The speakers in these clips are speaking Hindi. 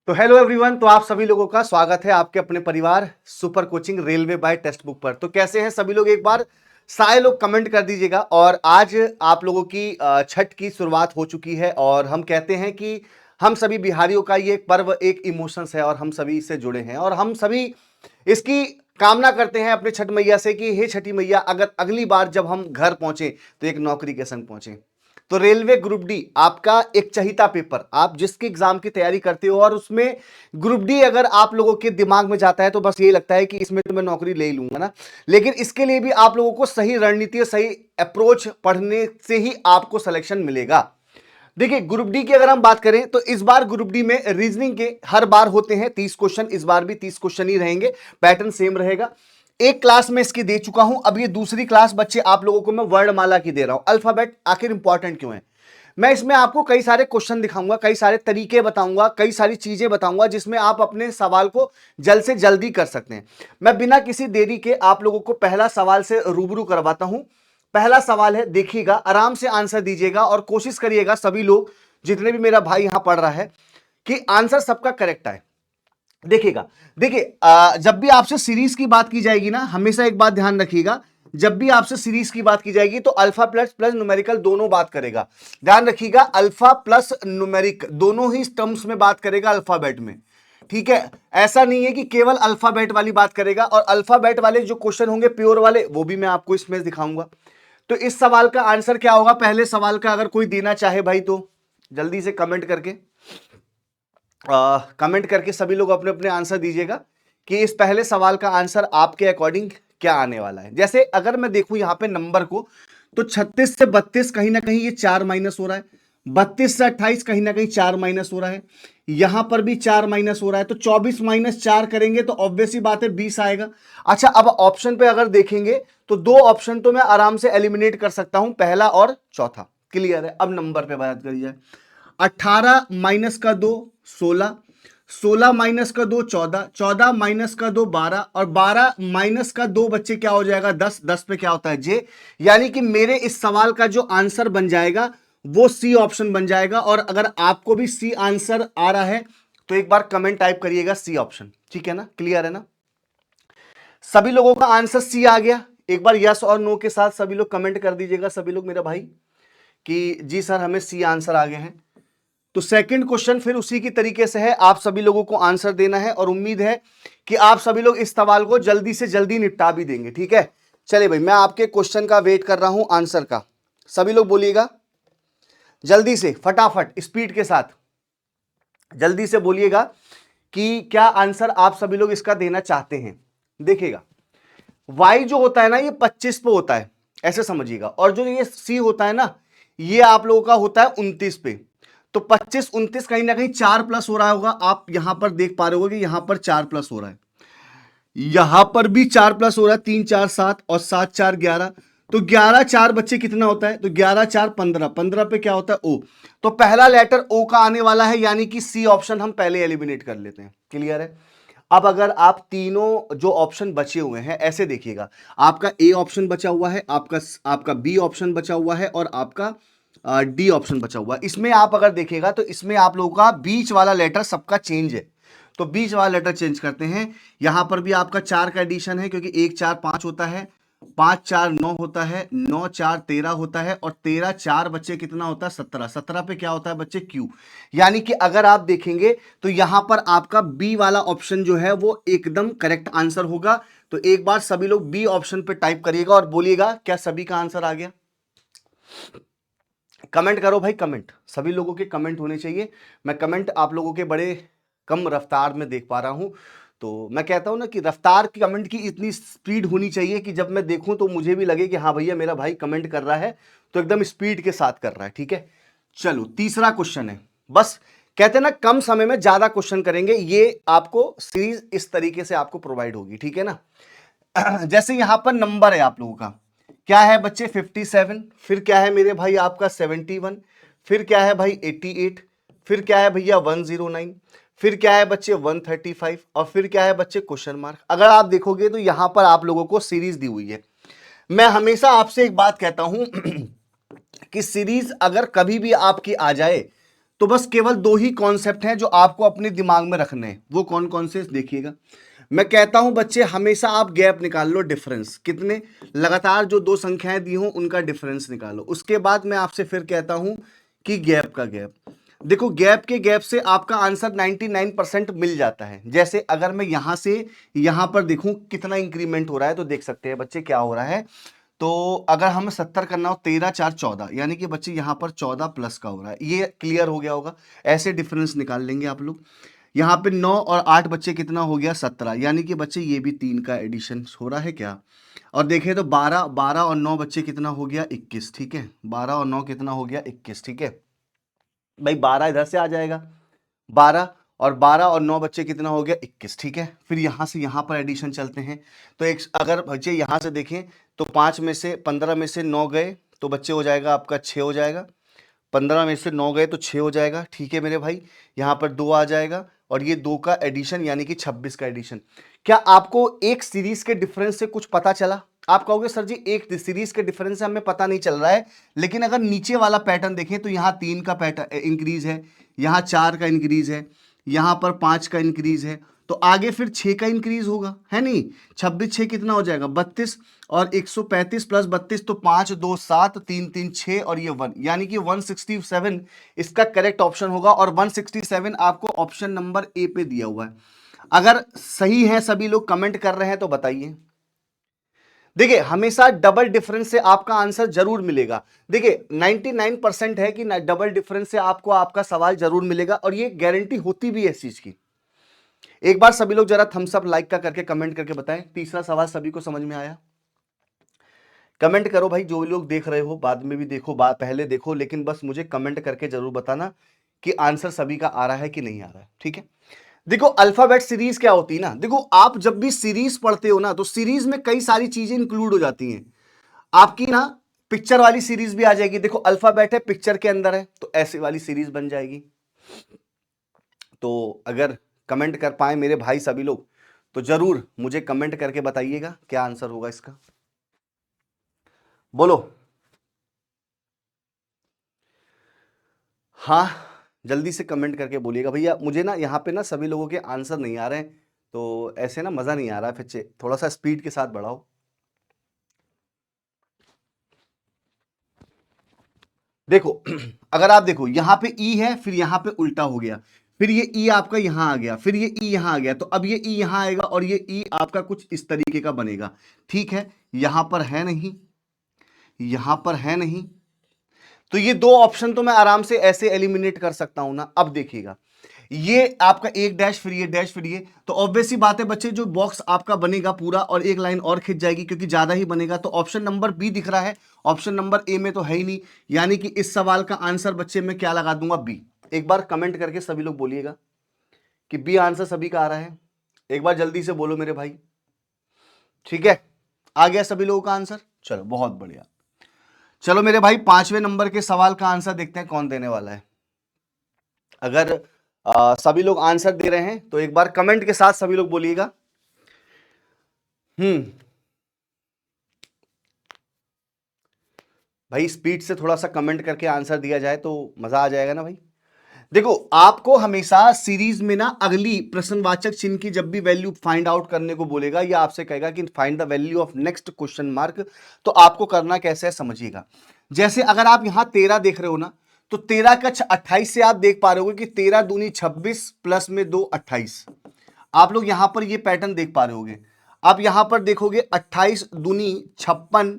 तो हेलो एवरीवन, तो आप सभी लोगों का स्वागत है आपके अपने परिवार super coaching railway by text book पर। तो कैसे हैं सभी लोग, एक बार सारे लोग कमेंट कर दीजिएगा। और आज आप लोगों की छठ की शुरुआत हो चुकी है और हम कहते हैं कि हम सभी बिहारियों का ये एक पर्व, एक इमोशंस है और हम सभी इससे जुड़े हैं और हम सभी इसकी कामना करते हैं अपने छठ मैया से कि हे छठी मैया, अगर अगली बार जब हम घर पहुंचे तो एक नौकरी के संग पहुंचे। तो रेलवे ग्रुप डी आपका एक चहिता पेपर, आप जिसके एग्जाम की तैयारी करते हो और उसमें ग्रुप डी अगर आप लोगों के दिमाग में जाता है तो बस ये लगता है कि इसमें तो मैं नौकरी ले ही लूंगा ना। लेकिन इसके लिए भी आप लोगों को सही रणनीति, सही अप्रोच पढ़ने से ही आपको सिलेक्शन मिलेगा। देखिए, ग्रुप डी की अगर हम बात करें तो इस बार ग्रुप डी में रीजनिंग के हर बार होते हैं 30 क्वेश्चन, इस बार भी 30 क्वेश्चन ही रहेंगे, पैटर्न सेम रहेगा। एक क्लास में इसकी दे चुका हूं, अब ये दूसरी क्लास बच्चे आप लोगों को मैं वर्णमाला की दे रहा हूं। अल्फाबेट आखिर इंपॉर्टेंट क्यों है, मैं इसमें आपको कई सारे क्वेश्चन दिखाऊंगा, कई सारे तरीके बताऊंगा, कई सारी चीजें बताऊंगा जिसमें आप अपने सवाल को जल्द से जल्दी कर सकते हैं। मैं बिना किसी देरी के आप लोगों को पहला सवाल से रूबरू करवाता हूं। पहला सवाल है, देखिएगा, आराम से आंसर दीजिएगा और कोशिश करिएगा सभी लोग, जितने भी मेरा भाई यहां पढ़ रहा है, कि आंसर सबका करेक्ट आए। देखिएगा, देखिए, जब भी आपसे सीरीज की बात की जाएगी ना, हमेशा एक बात ध्यान रखिएगा, जब भी आपसे सीरीज की बात की जाएगी तो अल्फा प्लस प्लस न्यूमेरिकल दोनों बात करेगा। ध्यान रखिएगा, अल्फा प्लस न्यूमेरिक दोनों ही टर्म्स में बात करेगा अल्फाबेट में। ठीक है, ऐसा नहीं है कि केवल अल्फाबेट वाली बात करेगा। और अल्फाबेट वाले जो क्वेश्चन होंगे प्योर वाले, वो भी मैं आपको इसमें दिखाऊंगा। तो इस सवाल का आंसर क्या होगा, पहले सवाल का अगर कोई देना चाहे भाई तो जल्दी से कमेंट करके सभी लोग अपने अपने आंसर दीजिएगा कि इस पहले सवाल का आंसर आपके अकॉर्डिंग क्या आने वाला है। जैसे अगर मैं देखूं यहां पे नंबर को, तो 36 से 32 कहीं ना कहीं ये 4 माइनस हो रहा है, 32 से 28 कहीं ना कहीं 4 माइनस हो रहा है, यहां पर भी 4 माइनस हो रहा है। तो 24 माइनस 4 करेंगे तो ऑब्वियस सी बात है 20 आएगा। अच्छा, अब ऑप्शन पे अगर देखेंगे तो दो ऑप्शन तो मैं आराम से एलिमिनेट कर सकता हूं, पहला और चौथा। क्लियर है। अब नंबर पे बात करी जाए, 18 माइनस का 2 16, 16 माइनस का 2 14, 14 माइनस का 2 12 और 12 माइनस का 2 बच्चे क्या हो जाएगा 10, 10 पे क्या होता है जे। यानी कि मेरे इस सवाल का जो आंसर बन जाएगा वो सी ऑप्शन बन जाएगा। और अगर आपको भी सी आंसर आ रहा है तो एक बार कमेंट टाइप करिएगा सी ऑप्शन। ठीक है ना, क्लियर है ना, सभी लोगों का आंसर सी आ गया। एक बार यस और नो के साथ सभी लोग कमेंट कर दीजिएगा, सभी लोग मेरा भाई, कि जी सर हमें सी आंसर आ गए हैं। तो सेकंड क्वेश्चन फिर उसी की तरीके से है, आप सभी लोगों को आंसर देना है और उम्मीद है कि आप सभी लोग इस सवाल को जल्दी से जल्दी निपटा भी देंगे। ठीक है, चलिए भाई, मैं आपके क्वेश्चन का वेट कर रहा हूं, आंसर का। सभी लोग बोलिएगा जल्दी से, फटाफट स्पीड के साथ जल्दी से बोलिएगा कि क्या आंसर आप सभी लोग इसका देना चाहते हैं। देखिएगा, y जो होता है ना ये 25 पे होता है, ऐसे समझिएगा, और जो ये c होता है ना ये आप लोगों का होता है 29 पे। तो 25 29 कहीं ना कहीं 4 प्लस हो रहा होगा, आप यहां पर देख पा रहे होगे कि यहां पर 4 प्लस हो रहा है, यहां पर भी 4 प्लस हो रहा है, 3 4 7 और 7 4 11। तो 11 4 बच्चे कितना होता है, तो 11 4 15, 15 पे क्या होता है ओ। तो पहला लेटर ओ का आने वाला है, यानी कि सी ऑप्शन हम पहले एलिमिनेट कर लेते हैं। क्लियर है। अब अगर आप तीनों जो ऑप्शन बचे हुए हैं ऐसे देखिएगा, आपका ए ऑप्शन बचा हुआ है, आपका बी ऑप्शन बचा हुआ है और आपका डी ऑप्शन बचा हुआ है। इसमें आप अगर देखिएगा तो इसमें आप लोगों का बीच वाला लेटर सबका चेंज है, तो बीच वाला लेटर चेंज करते हैं। यहां पर भी आपका 4 का एडिशन है, क्योंकि 1 4 5 होता है, 5 4 9 होता है, 9 4 13 होता है और 13 4 बच्चे कितना होता है 17, 17 पे क्या होता है बच्चे क्यू। यानी कि अगर आप देखेंगे तो यहां पर आपका बी वाला ऑप्शन जो है वो एकदम करेक्ट आंसर होगा। तो एक बार सभी लोग बी ऑप्शन पे टाइप करिएगा और बोलिएगा क्या सभी का आंसर आ गया। कमेंट करो भाई, कमेंट, सभी लोगों के कमेंट होने चाहिए। मैं कमेंट आप लोगों के बड़े कम रफ्तार में देख पा रहा हूं, तो मैं कहता हूं ना कि रफ्तार की कमेंट की इतनी स्पीड होनी चाहिए कि जब मैं देखूं तो मुझे भी लगे कि हाँ भैया मेरा भाई कमेंट कर रहा है, तो एकदम स्पीड के साथ कर रहा है। ठीक है, चलो तीसरा क्वेश्चन है। बस कहते हैं ना कम समय में ज्यादा क्वेश्चन करेंगे, ये आपको सीरीज इस तरीके से आपको प्रोवाइड होगी। ठीक है ना, जैसे यहां पर नंबर है आप लोगों का क्या है बच्चे 57, फिर क्या है मेरे भाई आपका 71, फिर क्या है भाई 88, फिर क्या है भैया 109, फिर क्या है बच्चे 135 और फिर क्या है बच्चे क्वेश्चन मार्क। अगर आप देखोगे तो यहां पर आप लोगों को सीरीज दी हुई है। मैं हमेशा आपसे एक बात कहता हूं कि सीरीज अगर कभी भी आपकी आ जाए तो बस केवल दो ही कॉन्सेप्ट हैं जो आपको अपने दिमाग में रखने हैं। वो कौन कौन से देखिएगा। मैं कहता हूं बच्चे हमेशा आप गैप निकाल लो, डिफरेंस कितने लगातार जो दो संख्याएं दी हो उनका डिफरेंस निकालो। उसके बाद मैं आपसे फिर कहता हूं कि गैप का गैप देखो, गैप के गैप से आपका आंसर 99% मिल जाता है। जैसे अगर मैं यहां से यहां पर देखूं कितना इंक्रीमेंट हो रहा है, तो देख सकते हैं बच्चे क्या हो रहा है। तो अगर हमें 70 करना हो, 13 4 14, यानी कि बच्चे यहां पर 14 प्लस का हो रहा है। ये क्लियर हो गया होगा। ऐसे डिफरेंस निकाल लेंगे आप लोग। यहाँ पे 9 और 8 बच्चे कितना हो गया, 17, यानी कि बच्चे ये भी 3 का एडिशन हो रहा है क्या। और देखें तो 12 और 9 बच्चे कितना हो गया, 21। ठीक है, 12 और 9 कितना हो गया, 21। ठीक है भाई, 12 इधर से आ जाएगा, 12 और 9 बच्चे कितना हो गया, 21। ठीक है, फिर यहां से यहां पर एडिशन चलते हैं। तो एक अगर बच्चे यहां से देखें तो 5 में से 15 में से 9 गए तो बच्चे हो जाएगा आपका 6 हो जाएगा। 15 में से 9 गए तो 6 हो जाएगा। ठीक है मेरे भाई, यहाँ पर 2 आ जाएगा और ये 2 का एडिशन यानी कि 26 का एडिशन। क्या आपको एक सीरीज के डिफरेंस से कुछ पता चला। आप कहोगे सर जी एक सीरीज के डिफरेंस से हमें पता नहीं चल रहा है, लेकिन अगर नीचे वाला पैटर्न देखें तो यहाँ 3 का पैटर्न इंक्रीज है, यहाँ 4 का इंक्रीज है, यहाँ पर 5 का इंक्रीज है, तो आगे फिर 6 का इंक्रीज होगा, है नहीं। 26 6 कितना हो जाएगा, 32, और 135 प्लस 32 तो 5 2 7 3 3 6 और ये 1, यानी कि 167 इसका करेक्ट ऑप्शन होगा। और 167 आपको ऑप्शन नंबर ए पे दिया हुआ है। अगर सही है, सभी लोग कमेंट कर रहे हैं तो बताइए। देखिए हमेशा डबल डिफरेंस से आपका आंसर जरूर मिलेगा। देखिए 99% है कि डबल डिफरेंस से आपको आपका सवाल जरूर मिलेगा, और ये गारंटी होती भी है इस चीज की। एक बार सभी लोग जरा थम्स अप लाइक का करके कमेंट करके बताएं, तीसरा सवाल सभी को समझ में आया। कमेंट करो भाई, जो लोग देख रहे हो, बाद में भी देखो, पहले देखो, लेकिन बस मुझे कमेंट करके जरूर बताना कि आंसर सभी का आ रहा है कि नहीं आ रहा है। ठीक है, देखो अल्फाबेट सीरीज क्या होती है ना, देखो आप जब भी सीरीज पढ़ते हो ना तो सीरीज में कई सारी चीजें इंक्लूड हो जाती हैं। आपकी ना पिक्चर वाली सीरीज भी आ जाएगी। देखो अल्फाबेट है, पिक्चर के अंदर है, तो ऐसी वाली सीरीज बन जाएगी। तो अगर कमेंट कर पाए मेरे भाई सभी लोग तो जरूर मुझे कमेंट करके बताइएगा क्या आंसर होगा इसका। बोलो हाँ, जल्दी से कमेंट करके बोलिएगा भैया। मुझे ना यहाँ पे ना सभी लोगों के आंसर नहीं आ रहे हैं, तो ऐसे ना मज़ा नहीं आ रहा है। फिर से थोड़ा सा स्पीड के साथ बढ़ाओ। देखो अगर आप देखो यहाँ पे ई है, फिर यहाँ पे उल्टा हो गया, फिर ये ई आपका यहाँ आ गया, फिर ये ई यहाँ आ गया, तो अब ये ई यहाँ आएगा और ये ई आपका कुछ इस तरीके का बनेगा। ठीक है, यहाँ पर है नहीं, यहाँ पर है नहीं, तो ये दो ऑप्शन तो मैं आराम से ऐसे एलिमिनेट कर सकता हूं ना। अब देखिएगा, ये आपका एक डैश, फिर ये डैश, फिर ये, तो ऑब्वियस सी बात है बच्चे, जो बॉक्स आपका बनेगा पूरा और एक लाइन और खिंच जाएगी क्योंकि ज्यादा ही बनेगा। तो ऑप्शन नंबर बी दिख रहा है, ऑप्शन नंबर ए में तो है ही नहीं, यानी कि इस सवाल का आंसर बच्चे मैं क्या लगा दूंगा, बी। एक बार कमेंट करके सभी लोग बोलिएगा कि बी आंसर सभी का आ रहा है। एक बार जल्दी से बोलो मेरे भाई। ठीक है, आ गया सभी लोगों का आंसर, चलो बहुत बढ़िया। चलो मेरे भाई 5वें नंबर के सवाल का आंसर देखते हैं कौन देने वाला है। अगर सभी लोग आंसर दे रहे हैं तो एक बार कमेंट के साथ सभी लोग बोलिएगा। भाई स्पीड से थोड़ा सा कमेंट करके आंसर दिया जाए तो मजा आ जाएगा ना भाई। देखो आपको हमेशा सीरीज में ना अगली प्रश्नवाचक चिन्ह की जब भी वैल्यू फाइंड आउट करने को बोलेगा या आपसे कहेगा कि find the value of next question mark, तो आपको करना कैसे है समझिएगा। जैसे अगर आप यहां 13 देख रहे हो ना, तो 13 का 28 से आप देख पा रहे हो कि 13 दूनी 26 प्लस में 2 28। आप लोग यहां पर ये पैटर्न देख पा रहे होगे। आप यहां पर देखोगे 28 दूनी 56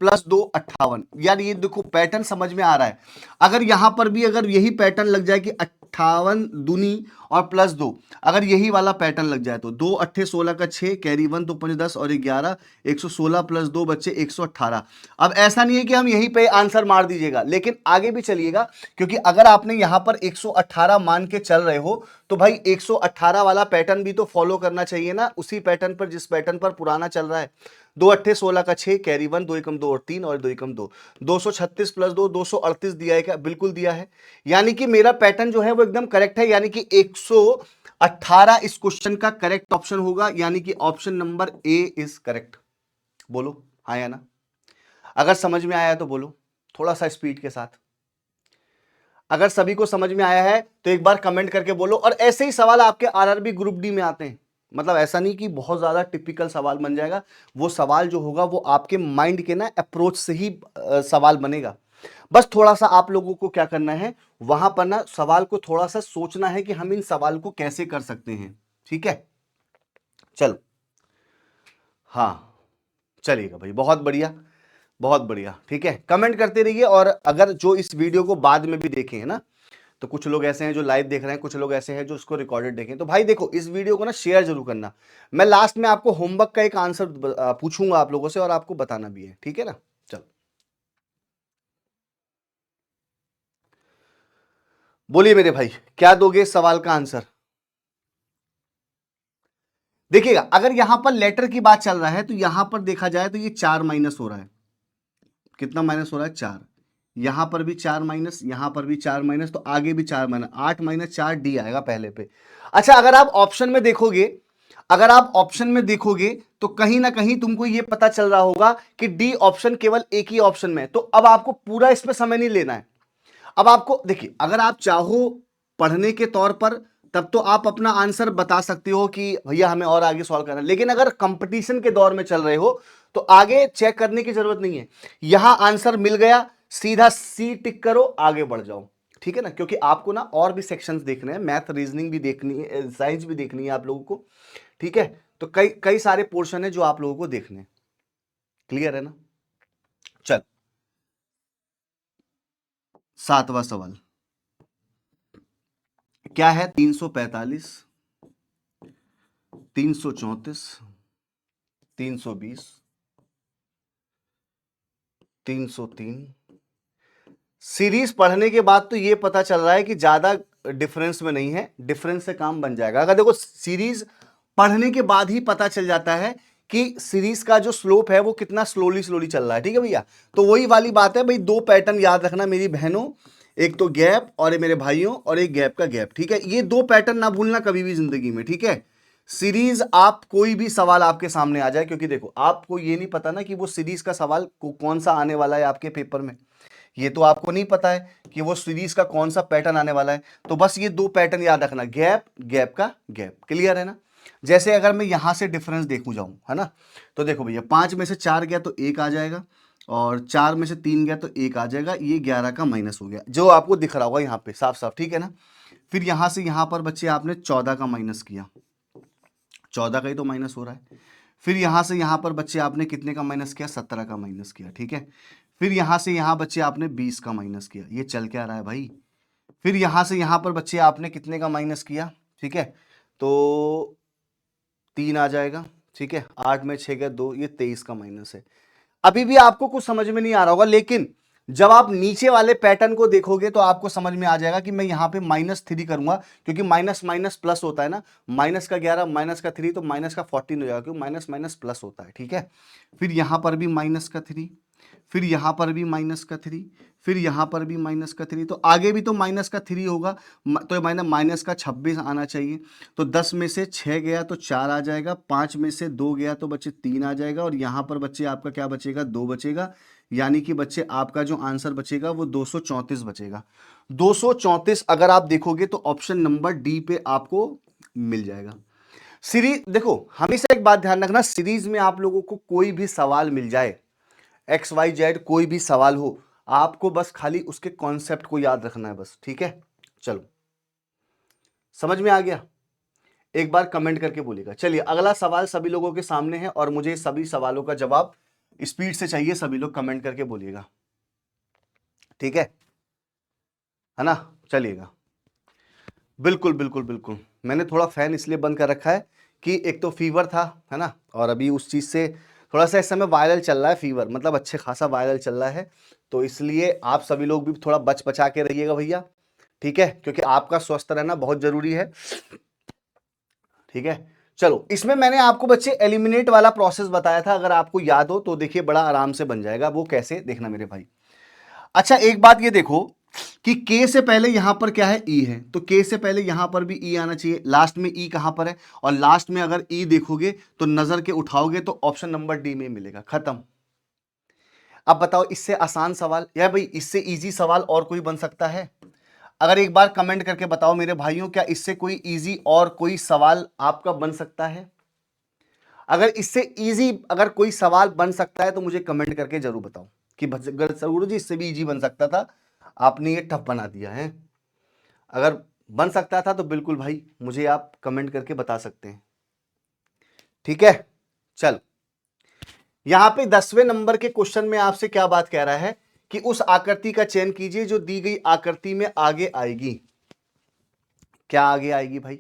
प्लस 2 58, यार ये देखो पैटर्न समझ में आ रहा है। अगर यहां पर भी अगर यही पैटर्न लग जाए कि 58 दूनी और प्लस 2, अगर यही वाला पैटर्न लग जाए तो 2 अट्ठे 16 का 6 कैरी 1 2 5 10 और 11 116 प्लस 2 बच्चे 118। अब ऐसा नहीं है कि हम यहीं पे आंसर मार दीजिएगा, लेकिन आगे भी चलिएगा, क्योंकि अगर आपने यहां पर 118 मान के चल रहे हो तो भाई 118 वाला पैटर्न भी तो फॉलो करना चाहिए ना, उसी पैटर्न पर जिस पैटर्न पर पुराना चल रहा है। 2 अट्ठे 16 का 6 कैरी 1 2 एकम 2 और 3 और 2 एकम 2, 236 प्लस 2 238 दिया है क्या, बिल्कुल दिया है। यानी कि मेरा पैटर्न जो है वो एकदम करेक्ट है, यानी कि 118 इस क्वेश्चन का करेक्ट ऑप्शन होगा, यानी कि option number A is correct. बोलो हाँ या ना, अगर समझ में आया तो बोलो थोड़ा सा स्पीड के साथ। अगर सभी को समझ में आया है तो एक बार कमेंट करके बोलो। और ऐसे ही सवाल आपके आरआरबी ग्रुप डी में आते हैं, मतलब ऐसा नहीं कि बहुत ज्यादा टिपिकल सवाल बन जाएगा, वो सवाल जो होगा वो आपके माइंड के ना अप्रोच से ही सवाल बनेगा। बस थोड़ा सा आप लोगों को क्या करना है, वहां पर ना सवाल को थोड़ा सा सोचना है कि हम इन सवाल को कैसे कर सकते हैं। ठीक है, चलो, हाँ चलिएगा भाई, बहुत बढ़िया, बहुत बढ़िया। ठीक है, कमेंट करते रहिए। और अगर जो इस वीडियो को बाद में भी देखें ना, तो कुछ लोग ऐसे हैं जो लाइव देख रहे हैं, कुछ लोग ऐसे हैं जो उसको रिकॉर्डेड देखें, तो भाई देखो इस वीडियो को ना शेयर जरूर करना। मैं लास्ट में आपको होमवर्क का एक आंसर पूछूंगा आप लोगों से, और आपको बताना भी है। ठीक है ना, चलो बोलिए मेरे भाई, क्या दोगे इस सवाल का आंसर? देखिएगा, अगर यहां पर लेटर की बात चल रहा है तो यहां पर देखा जाए तो ये 4 माइनस हो रहा है। कितना माइनस हो रहा है? 4। यहां पर भी 4 माइनस, यहां पर भी 4 माइनस, तो आगे भी 4 माइनस, 8 माइनस 4 डी आएगा पहले पे। अच्छा, अगर आप ऑप्शन में देखोगे, अगर आप ऑप्शन में देखोगे तो कहीं ना कहीं तुमको यह पता चल रहा होगा कि डी ऑप्शन केवल एक ही ऑप्शन में है। तो अब आपको पूरा इसमें समय नहीं लेना है। अब आपको देखिए, अगर आप चाहो पढ़ने के तौर पर, तब तो आप अपना आंसर बता सकते हो कि भैया हमें और आगे सॉल्व करना है। लेकिन अगर कंपटीशन के दौर में चल रहे हो तो आगे चेक करने की जरूरत नहीं है। यहां आंसर मिल गया, सीधा सी टिक करो, आगे बढ़ जाओ। ठीक है ना, क्योंकि आपको ना और भी सेक्शंस देखने हैं, मैथ रीजनिंग भी देखनी है, साइंस भी देखनी है आप लोगों को। ठीक है, तो कई कई सारे पोर्शन है जो आप लोगों को देखने हैं। क्लियर है ना? चल, 7वां सवाल क्या है? 345, 334, 320, 303। सीरीज पढ़ने के बाद तो ये पता चल रहा है कि ज्यादा डिफरेंस में नहीं है, डिफरेंस से काम बन जाएगा। अगर देखो सीरीज पढ़ने के बाद ही पता चल जाता है कि सीरीज का जो स्लोप है वो कितना स्लोली स्लोली चल रहा है। ठीक है भैया, तो वही वाली बात है भाई, दो पैटर्न याद रखना मेरी बहनों, एक तो गैप और ये मेरे भाइयों, और एक गैप का गैप। ठीक है, ये दो पैटर्न ना भूलना कभी भी जिंदगी में। ठीक है, सीरीज आप कोई भी सवाल आपके सामने आ जाए, क्योंकि देखो आपको ये नहीं पता ना कि वो सीरीज का सवाल कौन सा आने वाला है आपके पेपर में, ये तो आपको नहीं पता है कि वो सीरीज का कौन सा पैटर्न आने वाला है। तो बस ये दो पैटर्न याद रखना, गैप, गैप का गैप। क्लियर है ना? जैसे अगर मैं यहां से डिफरेंस देखूं जाऊं, है ना, तो देखो भैया 5 में से 4 गया तो 1 आ जाएगा, और 4 में से 3 गया तो 1 आ जाएगा, ये 11 का माइनस हो गया, जो आपको दिख रहा होगा यहाँ पे साफ साफ। ठीक है ना? फिर यहां से यहां पर बच्चे आपने 14 का माइनस किया, 14 का ही तो माइनस हो रहा है। फिर यहां से यहां पर बच्चे आपने कितने का माइनस किया? 17 का माइनस किया। ठीक है, फिर यहां से यहां बच्चे आपने 20 का माइनस किया, ये चल क्या रहा है भाई? फिर यहां से यहां पर बच्चे आपने कितने का माइनस किया? ठीक है, तो 3 आ जाएगा। ठीक है, 8 में 6 गया 2, ये 23 का माइनस है। अभी भी आपको कुछ समझ में नहीं आ रहा होगा, लेकिन जब आप नीचे वाले पैटर्न को देखोगे तो आपको समझ में आ जाएगा कि मैं यहां पे -3 करूंगा, क्योंकि माइनस माइनस प्लस होता है ना, माइनस का 11 माइनस का 3 तो माइनस का 14 हो जाएगा, क्योंकि माइनस माइनस प्लस होता है। ठीक है, फिर यहां पर भी -3, फिर यहां पर भी -3, फिर यहां पर भी -3, तो आगे भी तो -3 होगा, तो मैंने माइनस का 26 आना चाहिए। तो 10 में से 6 गया तो 4 आ जाएगा, 5 में से 2 गया तो बच्चे 3 आ जाएगा, और यहां पर बच्चे आपका क्या बचेगा? 2 बचेगा। यानी कि बच्चे आपका जो आंसर बचेगा वो 234 बचेगा। 234 अगर आप देखोगे तो ऑप्शन नंबर डी पे आपको मिल जाएगा। सीरीज देखो, हमेशा एक बात ध्यान रखना, सीरीज में आप लोगों को कोई भी सवाल मिल जाए, XYZ कोई भी सवाल हो, आपको बस खाली उसके कॉन्सेप्ट को याद रखना है बस। ठीक है, चलो समझ में आ गया? एक बार कमेंट करके बोलिएगा। चलिए अगला सवाल सभी लोगों के सामने है, और मुझे सभी सवालों का जवाब स्पीड से चाहिए, सभी लोग कमेंट करके बोलिएगा। ठीक है ना? चलिएगा, बिल्कुल बिल्कुल बिल्कुल। मैंने थोड़ा फैन इसलिए बंद कर रखा है कि एक तो फीवर था, है ना, और अभी उस चीज से थोड़ा सा इस समय वायरल चल रहा है, फीवर मतलब अच्छे खासा वायरल चल रहा है, तो इसलिए आप सभी लोग भी थोड़ा बच बचा के रहिएगा भैया। ठीक है, क्योंकि आपका स्वस्थ रहना बहुत जरूरी है। ठीक है, चलो इसमें मैंने आपको बच्चे एलिमिनेट वाला प्रोसेस बताया था, अगर आपको याद हो तो देखिए बड़ा आराम से बन जाएगा, वो कैसे देखना मेरे भाई। अच्छा एक बात ये देखो कि के से पहले यहां पर क्या है? ई है, तो के से पहले यहां पर भी ई आना चाहिए। लास्ट में ई कहां पर है? और लास्ट में अगर ई देखोगे तो नजर के उठाओगे तो ऑप्शन नंबर डी में मिलेगा, खत्म। अब बताओ इससे आसान सवाल या भाई इससे इजी सवाल और कोई बन सकता है? अगर एक बार कमेंट करके बताओ मेरे भाइयों, क्या इससे कोई इजी और कोई सवाल आपका बन सकता है? अगर इससे इजी अगर कोई सवाल बन सकता है तो मुझे कमेंट करके जरूर बताओ कि गुरु जी इससे भी इजी बन सकता था, आपने ये टफ बना दिया है। अगर बन सकता था तो बिल्कुल भाई मुझे आप कमेंट करके बता सकते हैं। ठीक है, चल यहां पे 10वें नंबर के क्वेश्चन में आपसे क्या बात कह रहा है कि उस आकृति का चयन कीजिए जो दी गई आकृति में आगे आएगी। क्या आगे आएगी भाई?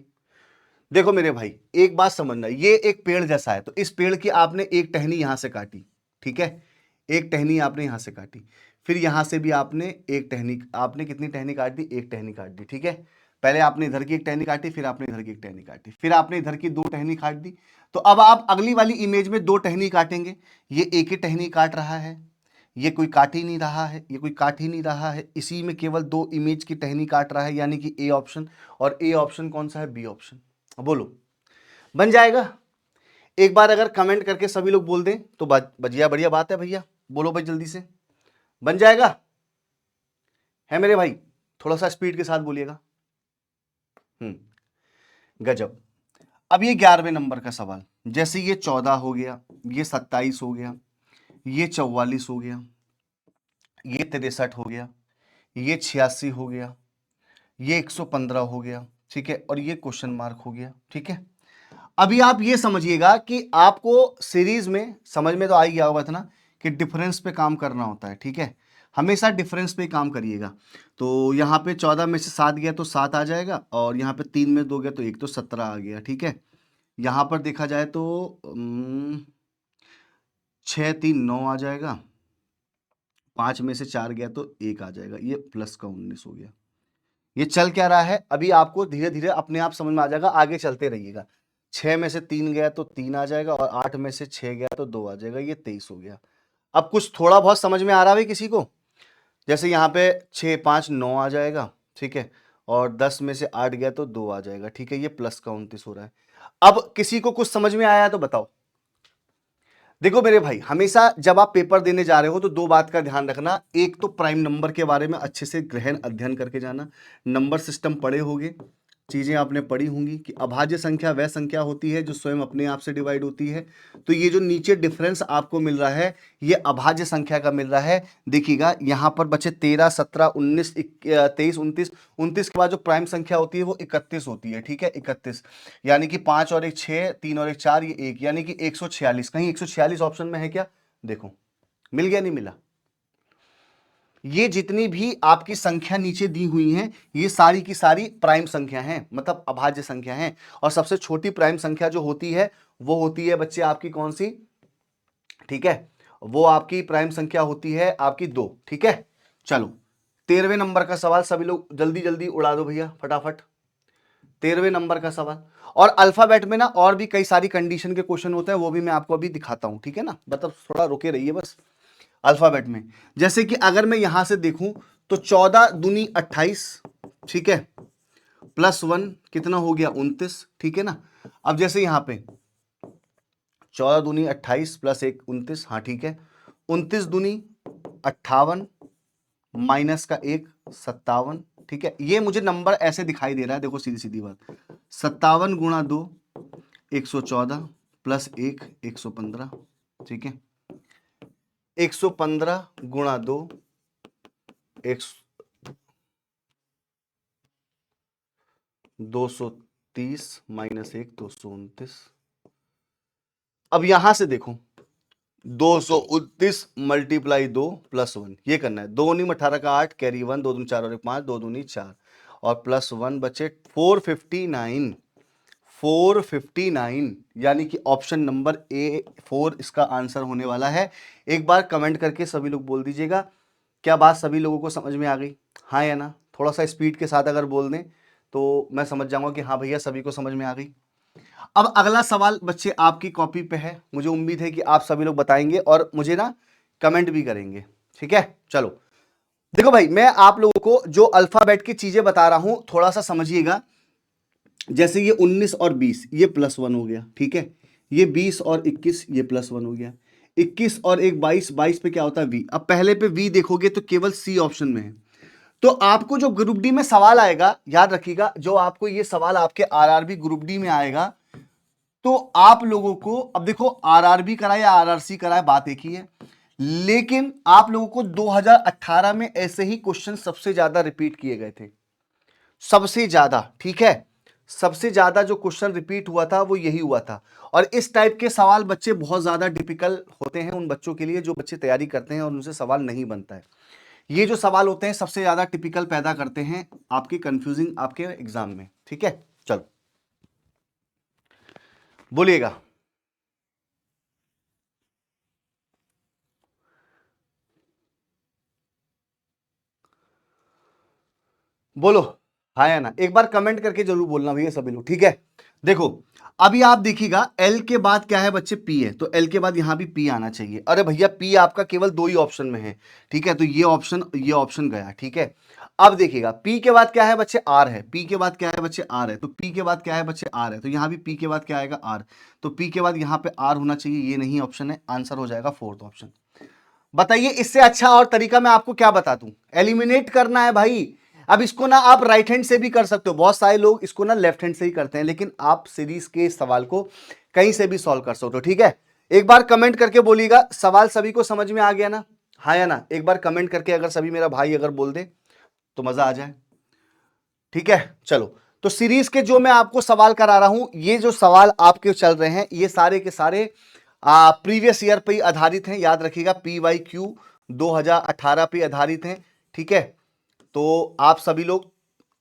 देखो मेरे भाई एक बात समझना, ये एक पेड़ जैसा है, तो इस पेड़ की आपने एक टहनी यहां से काटी, ठीक है, एक टहनी आपने यहां से काटी, फिर यहां से भी आपने एक टहनी, आपने कितनी टहनी काट दी? एक टहनी काट दी, ठीक है। पहले आपने इधर की एक टहनी काटी, फिर आपने इधर की एक टहनी काटी, फिर आपने इधर की दो टहनी काट दी। तो अब आप अगली वाली इमेज में दो टहनी काटेंगे, ये एक ही टहनी काट रहा है, ये कोई काट ही नहीं रहा है, ये कोई काट ही नहीं रहा है, इसी में केवल दो इमेज की टहनी काट रहा है, यानी कि ए ऑप्शन। और ए ऑप्शन कौन सा है? B option. बोलो बन जाएगा? एक बार अगर कमेंट करके सभी लोग बोल दें तो बढ़िया बढ़िया बात है भैया, बोलो भाई जल्दी से, बन जाएगा? है मेरे भाई? थोड़ा सा स्पीड के साथ बोलिएगा। गजब। अब ये 11वें नंबर का सवाल, जैसे ये 14 हो गया, ये 27 हो गया, ये 44 हो गया, ये 63 हो गया, ये 86 हो गया, ये 115 हो गया, ठीक है, और ये क्वेश्चन मार्क हो गया, ठीक है। अभी आप ये समझिएगा कि आपको सीरीज में समझ में तो आ ही गया होगा ना कि डिफरेंस पे काम करना होता है, ठीक है, हमेशा डिफरेंस पे काम करिएगा। तो यहाँ पे 14 में से 7 गया तो 7 आ जाएगा, और यहाँ पे 3 में 2 गया तो 1, तो 17 आ गया, ठीक है। यहाँ पर देखा जाए तो 6 3 9 आ जाएगा, 5 में से 4 गया तो 1 आ जाएगा, ये प्लस का 19 हो गया। ये चल क्या रहा है अभी आपको धीरे धीरे अपने आप समझ में आ जाएगा, आगे चलते रहिएगा। 6 में से 3 गया तो 3 आ जाएगा, और 8 में से 6 गया तो 2 आ जाएगा, ये 23 हो गया। अब कुछ थोड़ा बहुत समझ में आ रहा है किसी को? जैसे यहाँ पे 6 5 9 आ जाएगा, ठीक है, और 10 में से 8 गया तो 2 आ जाएगा, ठीक है, ये प्लस का 29 हो रहा है। अब किसी को कुछ समझ में आया तो बताओ। देखो मेरे भाई हमेशा जब आप पेपर देने जा रहे हो तो दो बात का ध्यान रखना, एक तो प्राइम नंबर के बारे में अच्छे से गहन अध्ययन करके जाना, नंबर सिस्टम पढ़े होंगे, चीज़ें आपने पढ़ी होंगी कि अभाज्य संख्या वह संख्या होती है जो स्वयं अपने आप से डिवाइड होती है। तो ये जो नीचे डिफरेंस आपको मिल रहा है ये अभाज्य संख्या का मिल रहा है। देखिएगा यहाँ पर बचे 13 17 19 23 29, 29 के बाद जो प्राइम संख्या होती है वो 31 होती है, ठीक है, 31, यानी कि 5 और 1 6, 3 और 1 4, ये 1, यानी कि 146। कहीं 146 ऑप्शन में है क्या? देखो मिल गया, नहीं मिला? ये जितनी भी आपकी संख्या नीचे दी हुई हैं ये सारी की सारी प्राइम संख्या हैं, मतलब अभाज्य संख्या हैं। और सबसे छोटी प्राइम संख्या जो होती है वो होती है बच्चे आपकी कौन सी? ठीक है, वो आपकी प्राइम संख्या होती है आपकी 2, ठीक है। चलो 13वें नंबर का सवाल सभी लोग जल्दी जल्दी उड़ा दो भैया फटाफट। 13वें नंबर का सवाल, और अल्फाबेट में ना और भी कई सारी कंडीशन के क्वेश्चन होते हैं, वो भी मैं आपको अभी दिखाता हूं, ठीक है ना, मतलब थोड़ा रुके रहिए बस। अल्फाबेट में जैसे कि अगर मैं यहां से देखूं तो 14 दूनी 28, ठीक है, प्लस 1 कितना हो गया? 29, ठीक है ना। अब जैसे यहां पे 14 दूनी 28 प्लस 1 29, हाँ ठीक है, 29 दूनी 58 माइनस का 1 57, ठीक है। ये मुझे नंबर ऐसे दिखाई दे रहा है, देखो सीधी सीधी बात, 57 गुणा 2 114 प्लस 1 115, ठीक है, 115 गुणा 2 230 माइनस 1 229। अब यहां से देखो 229 मल्टीप्लाई 2 प्लस 1, ये करना है, 2 नी 18 का 8 कैरी 1, 2 दूनी 4 और 1 5, 2 दूनी 4 और प्लस 1 बचे 459, 459, यानी कि ऑप्शन नंबर ए 4 इसका आंसर होने वाला है। एक बार कमेंट करके सभी लोग बोल दीजिएगा, क्या बात सभी लोगों को समझ में आ गई? हाँ या ना? थोड़ा सा स्पीड के साथ अगर बोल दें तो मैं समझ जाऊंगा कि हाँ भैया सभी को समझ में आ गई। अब अगला सवाल बच्चे आपकी कॉपी पे है, मुझे उम्मीद है कि आप सभी लोग बताएंगे और मुझे ना कमेंट भी करेंगे, ठीक है। चलो देखो भाई मैं आप लोगों को जो अल्फाबेट की चीजें बता रहा हूं थोड़ा सा समझिएगा। जैसे ये 19 और 20 ये प्लस 1 हो गया, ठीक है, ये 20 और 21 ये प्लस 1 हो गया, 21 और 1 22, 22 पे क्या होता है वी। अब पहले पे वी देखोगे तो केवल सी ऑप्शन में है, तो आपको जो ग्रुप डी में सवाल आएगा, याद रखिएगा, जो आपको ये सवाल आपके आरआरबी ग्रुप डी में आएगा, तो आप लोगों को, अब देखो आरआरबी कराए या आरआरसी कराए बात एक ही है, लेकिन आप लोगों को 2018 में ऐसे ही क्वेश्चन सबसे ज्यादा रिपीट किए गए थे, सबसे ज्यादा, ठीक है, सबसे ज्यादा जो क्वेश्चन रिपीट हुआ था वो यही हुआ था। और इस टाइप के सवाल बच्चे बहुत ज्यादा डिफिकल्ट होते हैं उन बच्चों के लिए जो बच्चे तैयारी करते हैं और उनसे सवाल नहीं बनता है। ये जो सवाल होते हैं सबसे ज्यादा टिपिकल पैदा करते हैं आपकी कंफ्यूजिंग आपके एग्जाम में, ठीक है। चलो बोलिएगा, बोलो हाँ या ना, एक बार कमेंट करके जरूर बोलना भैया सभी लोग, ठीक है। देखो अभी आप देखिएगा एल के बाद क्या है बच्चे, पी है, तो एल के बाद यहां भी पी आना चाहिए। अरे भैया पी आपका केवल 2 ही ऑप्शन में है, ठीक है, तो ये ऑप्शन गया, ठीक है। अब देखिएगा पी के बाद क्या है बच्चे, आर है, पी के बाद क्या है बच्चे, आर है, तो पी के बाद क्या है बच्चे, आर है, तो यहां भी पी के बाद क्या आएगा, आर, तो पी के बाद यहां पे आर होना चाहिए, ये नहीं ऑप्शन है, आंसर हो जाएगा 4th ऑप्शन। बताइए इससे अच्छा और तरीका मैं आपको क्या बता दूं, एलिमिनेट करना है भाई। अब इसको ना आप राइट हैंड से भी कर सकते हो, बहुत सारे लोग इसको ना लेफ्ट हैंड से ही करते हैं, लेकिन आप सीरीज के सवाल को कहीं से भी सॉल्व कर सकते हो, ठीक है। एक बार कमेंट करके बोलिएगा सवाल सभी को समझ में आ गया ना, हाँ या ना, एक बार कमेंट करके अगर सभी मेरा भाई अगर बोल दे तो मजा आ जाए, ठीक है। चलो तो सीरीज के जो मैं आपको सवाल करा रहा हूं, ये जो सवाल आपके चल रहे हैं ये सारे के सारे प्रीवियस ईयर पे आधारित हैं, याद रखिएगा PYQ 2018 पे आधारित हैं, ठीक है। तो आप सभी लोग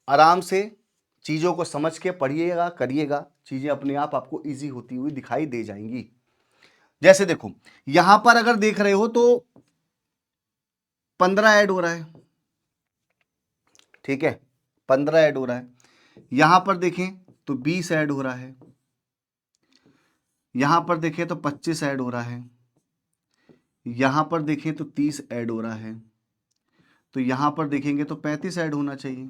आराम से चीजों को समझ के पढ़िएगा करिएगा, चीजें अपने आप आपको इजी होती हुई दिखाई दे जाएंगी। जैसे देखो यहां पर अगर देख रहे हो तो 15 ऐड हो रहा है, ठीक है, 15 ऐड हो रहा है। यहां पर देखें तो 20 ऐड हो रहा है, यहां पर देखें तो 25 ऐड हो रहा है, यहां पर देखें तो 30 ऐड हो रहा है, तो यहां पर देखेंगे तो 35 ऐड होना चाहिए,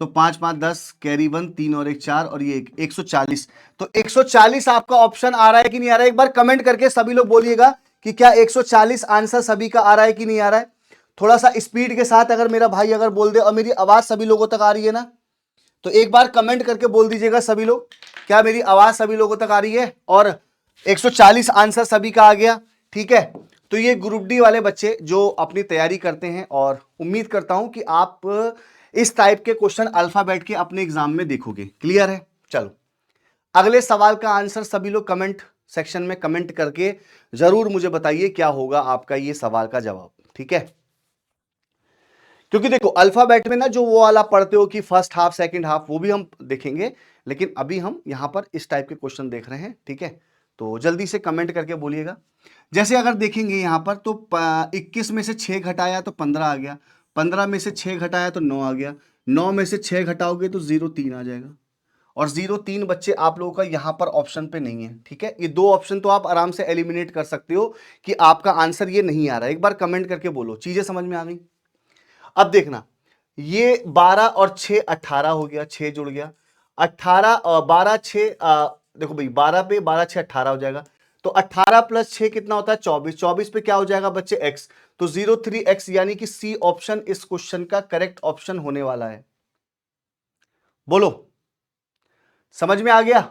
तो 5 5 10 कैरी 1 3 और 1 4 और ये 140। तो 140 आपका ऑप्शन आ रहा है कि नहीं आ रहा है, एक बार कमेंट करके सभी लोग बोलिएगा कि क्या 140 आंसर सभी का आ रहा है कि नहीं आ रहा है। थोड़ा सा स्पीड के साथ अगर मेरा भाई अगर बोल दे और मेरी आवाज सभी लोगों तक आ रही है ना, तो एक बार कमेंट करके बोल दीजिएगा सभी लोग, क्या मेरी आवाज सभी लोगों तक आ रही है और 140 आंसर सभी का आ गया, ठीक है। तो ये ग्रुप डी वाले बच्चे जो अपनी तैयारी करते हैं, और उम्मीद करता हूं कि आप इस टाइप के क्वेश्चन अल्फाबेट के अपने एग्जाम में देखोगे, क्लियर है। चलो अगले सवाल का आंसर सभी लोग कमेंट सेक्शन में कमेंट करके जरूर मुझे बताइए क्या होगा आपका ये सवाल का जवाब, ठीक है। क्योंकि देखो अल्फाबेट में ना जो वो वाला पढ़ते हो कि फर्स्ट हाफ सेकंड हाफ, वो भी हम देखेंगे, लेकिन अभी हम यहां पर इस टाइप के क्वेश्चन देख रहे हैं, ठीक है। तो जल्दी से कमेंट करके बोलिएगा। जैसे अगर देखेंगे यहां पर तो 21 में से 6 घटाया तो 15 आ गया, 15 में से 6 घटाया तो 9 आ गया, 9 में से 6 घटाओगे तो 0 3 आ जाएगा, और 0 3 बच्चे आप लोगों का यहां पर ऑप्शन पे नहीं है, ठीक है। ये 2 ऑप्शन तो आप आराम से एलिमिनेट कर सकते हो कि आपका आंसर ये नहीं आ रहा है। एक बार कमेंट करके बोलो चीजें समझ में आ गई। अब देखना ये 12 और 6 18 हो गया, 6 जुड़ गया, 18 12 6 देखो भाई 12 पे 12 6 18 हो जाएगा, तो 18 प्लस 6 कितना होता है 24, 24 पे क्या हो जाएगा बच्चे x, तो 03x, यानी कि सी ऑप्शन इस क्वेश्चन का करेक्ट ऑप्शन होने वाला है। बोलो समझ में आ गया,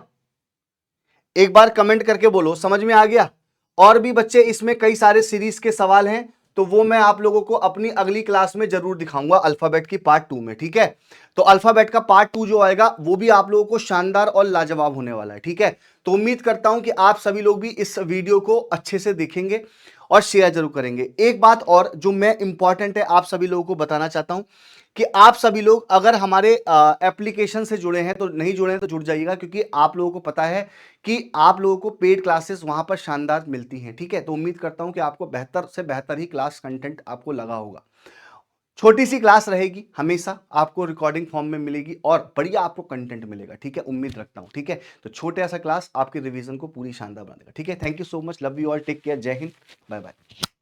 एक बार कमेंट करके बोलो समझ में आ गया। और भी बच्चे इसमें कई सारे सीरीज के सवाल हैं, तो वो मैं आप लोगों को अपनी अगली क्लास में जरूर दिखाऊंगा अल्फाबेट की पार्ट 2 में, ठीक है। तो अल्फाबेट का पार्ट 2 जो आएगा वो भी आप लोगों को शानदार और लाजवाब होने वाला है, ठीक है। तो उम्मीद करता हूं कि आप सभी लोग भी इस वीडियो को अच्छे से देखेंगे और शेयर जरूर करेंगे। एक बात और जो मैं इंपॉर्टेंट है आप सभी लोगों को बताना चाहता हूं कि आप सभी लोग अगर हमारे एप्लीकेशन से जुड़े हैं, तो नहीं जुड़े हैं तो जुड़ जाइएगा, क्योंकि आप लोगों को पता है कि आप लोगों को पेड क्लासेस वहां पर शानदार मिलती हैं, ठीक है। तो उम्मीद करता हूं कि आपको बेहतर से बेहतर ही क्लास कंटेंट आपको लगा होगा। छोटी सी क्लास रहेगी, हमेशा आपको रिकॉर्डिंग फॉर्म में मिलेगी और बढ़िया आपको कंटेंट मिलेगा, ठीक है, उम्मीद रखता हूं, ठीक है। तो छोटा सा क्लास आपके रिवीजन को पूरी शानदार बना देगा, ठीक है। Thank you so much, love you all, take care, Jai Hind, bye bye.